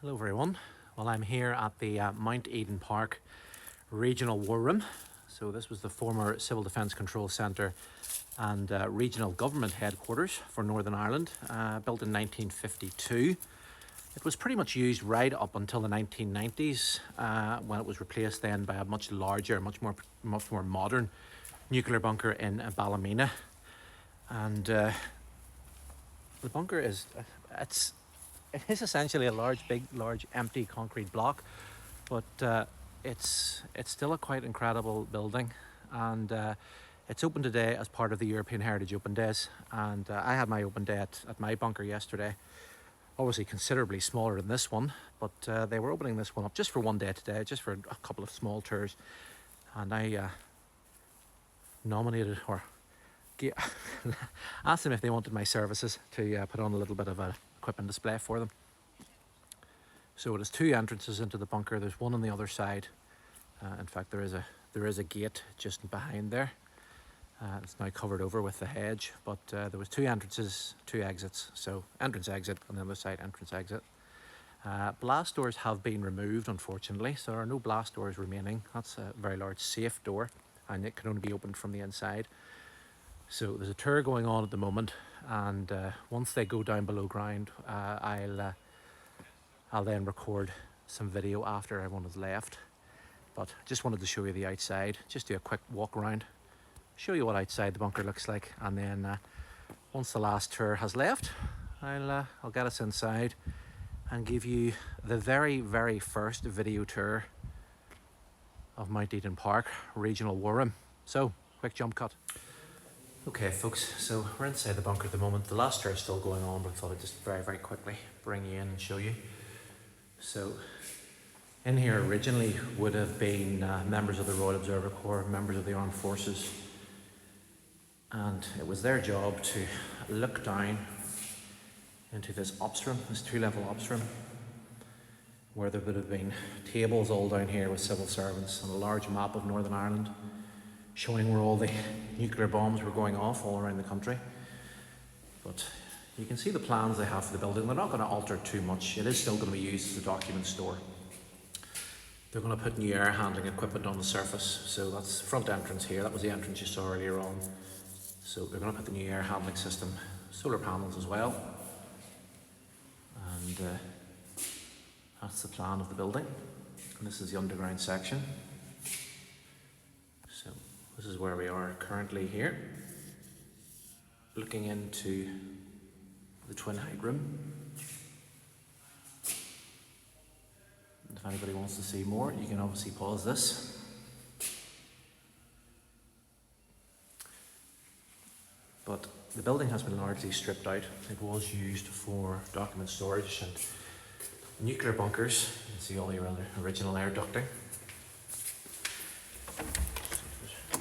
Hello everyone. Well, I'm here at the Mount Eden Park Regional War Room. So this was the former Civil Defence Control Centre and Regional Government Headquarters for Northern Ireland, built in 1952. It was pretty much used right up until the 1990s, when it was replaced then by a much larger, much more modern nuclear bunker in Ballymena. And the bunker is, it is essentially a large empty concrete block, but it's still a quite incredible building, and it's open today as part of the European Heritage Open Days. And I had my open day at my bunker yesterday, obviously considerably smaller than this one, but they were opening this one up just for one day today, just for a couple of small tours. And I nominated or asked them if they wanted my services to put on a little bit of a equipment display for them. So it has two entrances into the bunker. There's one on the other side. In fact, there is a gate just behind there. It's now covered over with the hedge, but there was two entrances, two exits. So entrance, exit, on the other side, entrance, exit. Blast doors have been removed, unfortunately, so there are no blast doors remaining. That's a very large safe door, and it can only be opened from the inside. So there's a tour going on at the moment, and once they go down below ground, I'll then record some video after everyone has left. But just wanted to show you the outside, just do a quick walk around, show you what outside the bunker looks like, and then once the last tour has left, I'll get us inside and give you the very first video tour of Mount Eden Park Regional War Room. So, quick jump cut. Okay folks, so we're inside the bunker at the moment. The last tour is still going on, but I thought I'd just very quickly bring you in and show you. So in here originally would have been members of the Royal Observer Corps, members of the Armed Forces, and it was their job to look down into this ops room, this two-level ops room, where there would have been tables all down here with civil servants and a large map of Northern Ireland showing where all the nuclear bombs were going off all around the country. But you can see the plans they have for the building. They're not going to alter too much. It is still going to be used as a document store. They're going to put new air handling equipment on the surface. So that's the front entrance here. That was the entrance you saw earlier on. So they're going to put the new air handling system, solar panels as well. And that's the plan of the building. And this is the underground section. So this is where we are currently here, looking into the twin height room. And if anybody wants to see more, you can obviously pause this. But the building has been largely stripped out. It was used for document storage and nuclear bunkers. You can see all the original air ducting.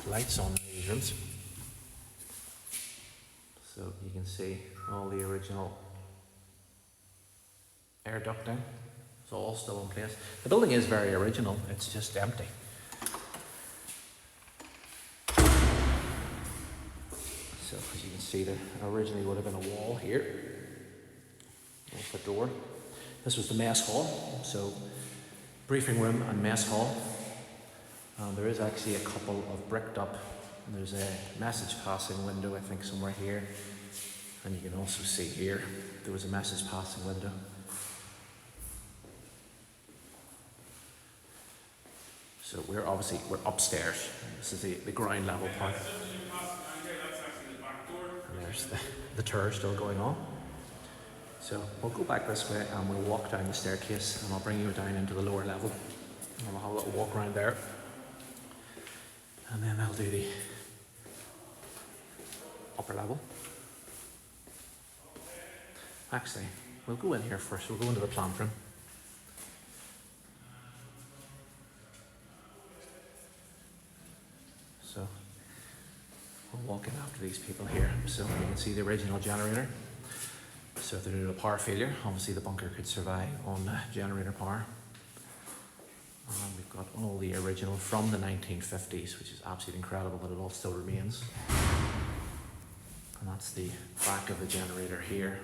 Lights on in these rooms, so you can see all the original air ducting. It's all still in place. The building is very original, it's just empty. So as you can see, there originally would have been a wall here with a door. This was the mess hall, so briefing room and mess hall. There is actually a couple of bricked up. There's a message passing window, I think, somewhere here. And you can also see here, there was a message passing window. So we're upstairs. This is the ground level part. And there's the tour still going on. So we'll go back this way and we'll walk down the staircase, and I'll bring you down into the lower level. And we'll have a little walk around there. And then I'll do the upper level. Actually, we'll go in here first. We'll go into the plant room. So we'll walk in after these people here. So you can see the original generator. So if there is a power failure, obviously the bunker could survive on generator power. And we've got all the original from the 1950s, which is absolutely incredible that it all still remains. And that's the back of the generator here,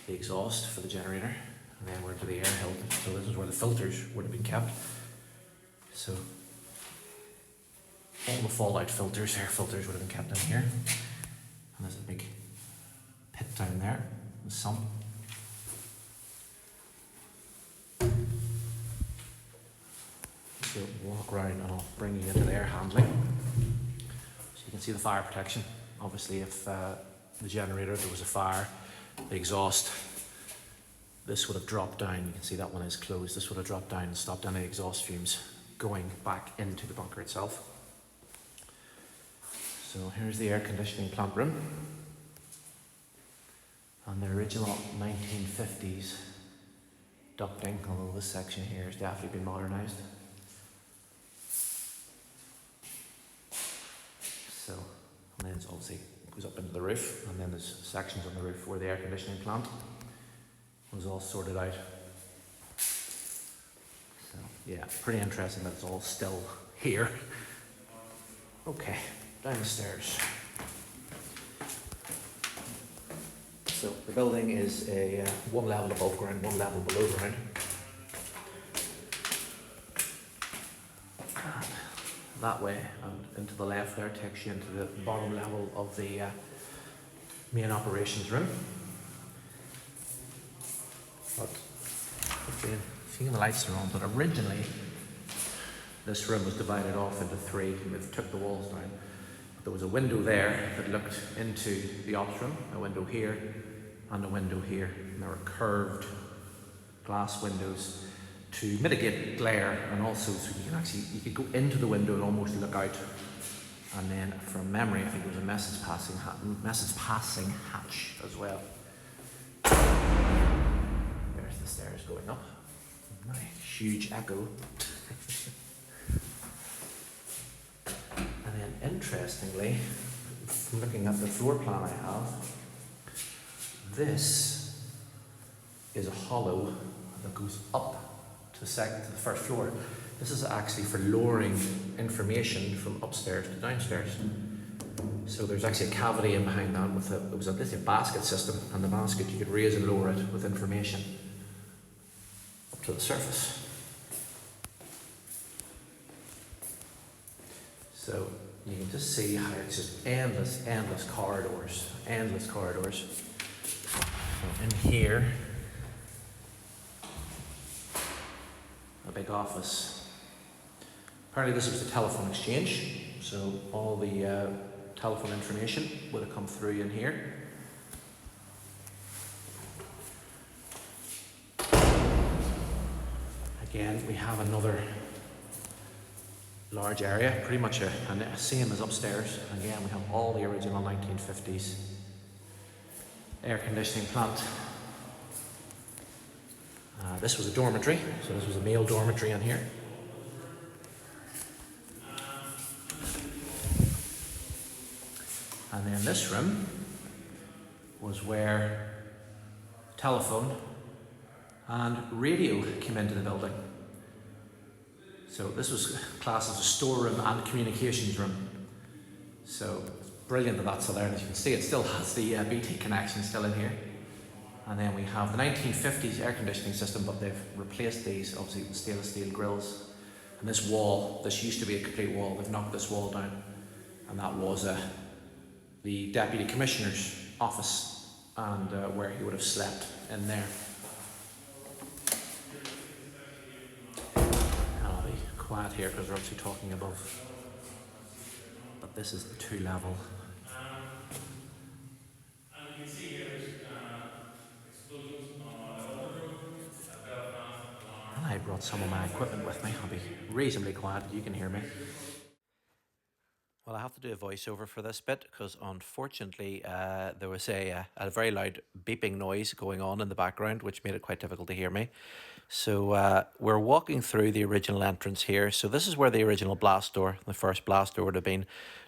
the exhaust for the generator. And then we're into the air hill. So this is where the filters would have been kept. So all the fallout filters, air filters would have been kept in here. And there's a big pit down there, the sump. So walk around and I'll bring you into the air handling. So you can see the fire protection. Obviously if the generator, there was a fire, the exhaust, this would have dropped down. You can see that one is closed. This would have dropped down and stopped any exhaust fumes going back into the bunker itself. So here's the air conditioning plant room. And the original 1950s ducting, although this section here has definitely been modernised. So, and then it's obviously goes up into the roof, and then there's sections on the roof where the air conditioning plant was all sorted out. So yeah, pretty interesting that it's all still here. Okay, down the stairs. So the building is a one level above ground, one level below ground. And that way and into the left there takes you into the bottom level of the main operations room. But seeing the lights are on, but originally this room was divided off into three. They've took the walls down. There was a window there that looked into the ops room, a window here and a window here, and there were curved glass windows to mitigate glare, and also so you could go into the window and almost look out. And then from memory, I think there was a message passing hatch as well. There's the stairs going up. Nice huge echo. And then interestingly, from looking at the floor plan I have, this is a hollow that goes up to the first floor. This is actually for lowering information from upstairs to downstairs. So there's actually a cavity in behind that with it was a basket system, and the basket you could raise and lower it with information up to the surface. So you can just see how it's just endless corridors. So in here, a big office. Apparently this was the telephone exchange, so all the telephone information would have come through in here. Again, we have another large area, pretty much the same as upstairs. Again, we have all the original 1950s air conditioning plant. This was a dormitory, so this was a male dormitory in here. And then this room was where telephone and radio came into the building. So this was classed as a storeroom and communications room. So it's brilliant that that's still there, and as you can see it still has the BT connection still in here. And then we have the 1950s air conditioning system, but they've replaced these obviously with stainless steel grills. And this wall, this used to be a complete wall, they've knocked this wall down, and that was the Deputy Commissioner's office, and where he would have slept in there. And I'll be quiet here because we're obviously talking above. But this is the two-level. And you can see here there's explosions on the War Room at Belfast. And I brought some of my equipment with me. I'll be reasonably quiet, you can hear me. Well, I have to do a voiceover for this bit because unfortunately there was a very loud beeping noise going on in the background, which made it quite difficult to hear me. So we're walking through the original entrance here. So this is where the original blast door, the first blast door would have been.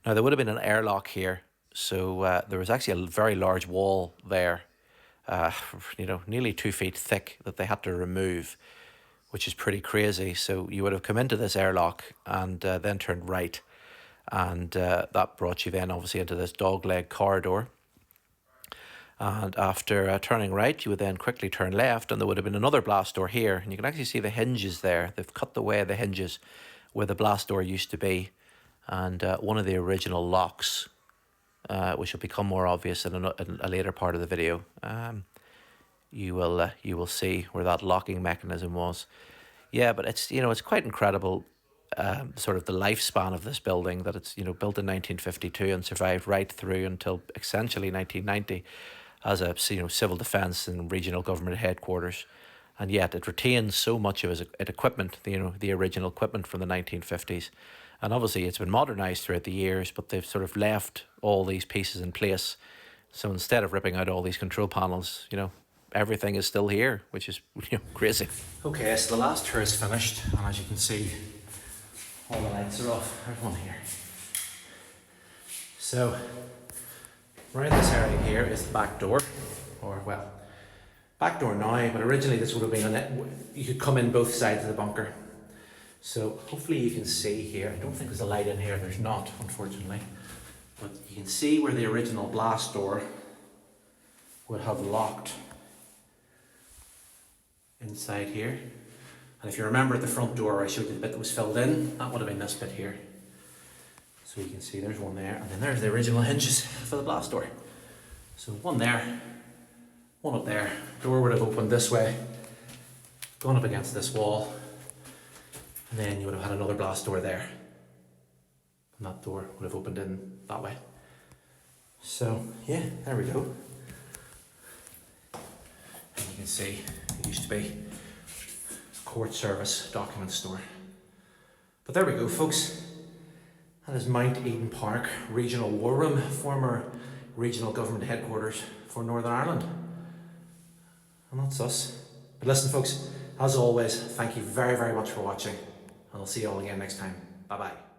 Now there would have been an airlock here. So there was actually a very large wall there, nearly 2 feet thick that they had to remove, which is pretty crazy. So you would have come into this airlock and then turned right. And that brought you then obviously into this dogleg corridor. And after turning right, you would then quickly turn left, and there would have been another blast door here. And you can actually see the hinges there. They've cut away the hinges where the blast door used to be. And one of the original locks, which will become more obvious in a later part of the video, you will see where that locking mechanism was. Yeah, but it's, you know, it's quite incredible, sort of the lifespan of this building, that it's, you know, built in 1952 and survived right through until essentially 1990 as a, you know, civil defence and regional government headquarters. And yet it retains so much of its equipment, you know, the original equipment from the 1950s. And obviously it's been modernised throughout the years, but they've sort of left all these pieces in place. So instead of ripping out all these control panels, you know, everything is still here, which is, you know, crazy. Okay, so the last tour is finished, and as you can see, all the lights are off. There's one here. So, around this area here is the back door, or well, back door now, but originally this would have been you could come in both sides of the bunker. So hopefully you can see here. I don't think there's a light in here. There's not, unfortunately, but you can see where the original blast door would have locked inside here. And if you remember at the front door, I showed you the bit that was filled in. That would have been this bit here. So you can see there's one there, and then there's the original hinges for the blast door. So one there, one up there. Door would have opened this way, gone up against this wall, and then you would have had another blast door there. And that door would have opened in that way. So yeah, there we go. And you can see it used to be a court service document store. But there we go, folks. That is Mount Eden Park Regional War Room, former regional government headquarters for Northern Ireland. And that's us. But listen, folks, as always, thank you very, very much for watching. And I'll see you all again next time. Bye-bye.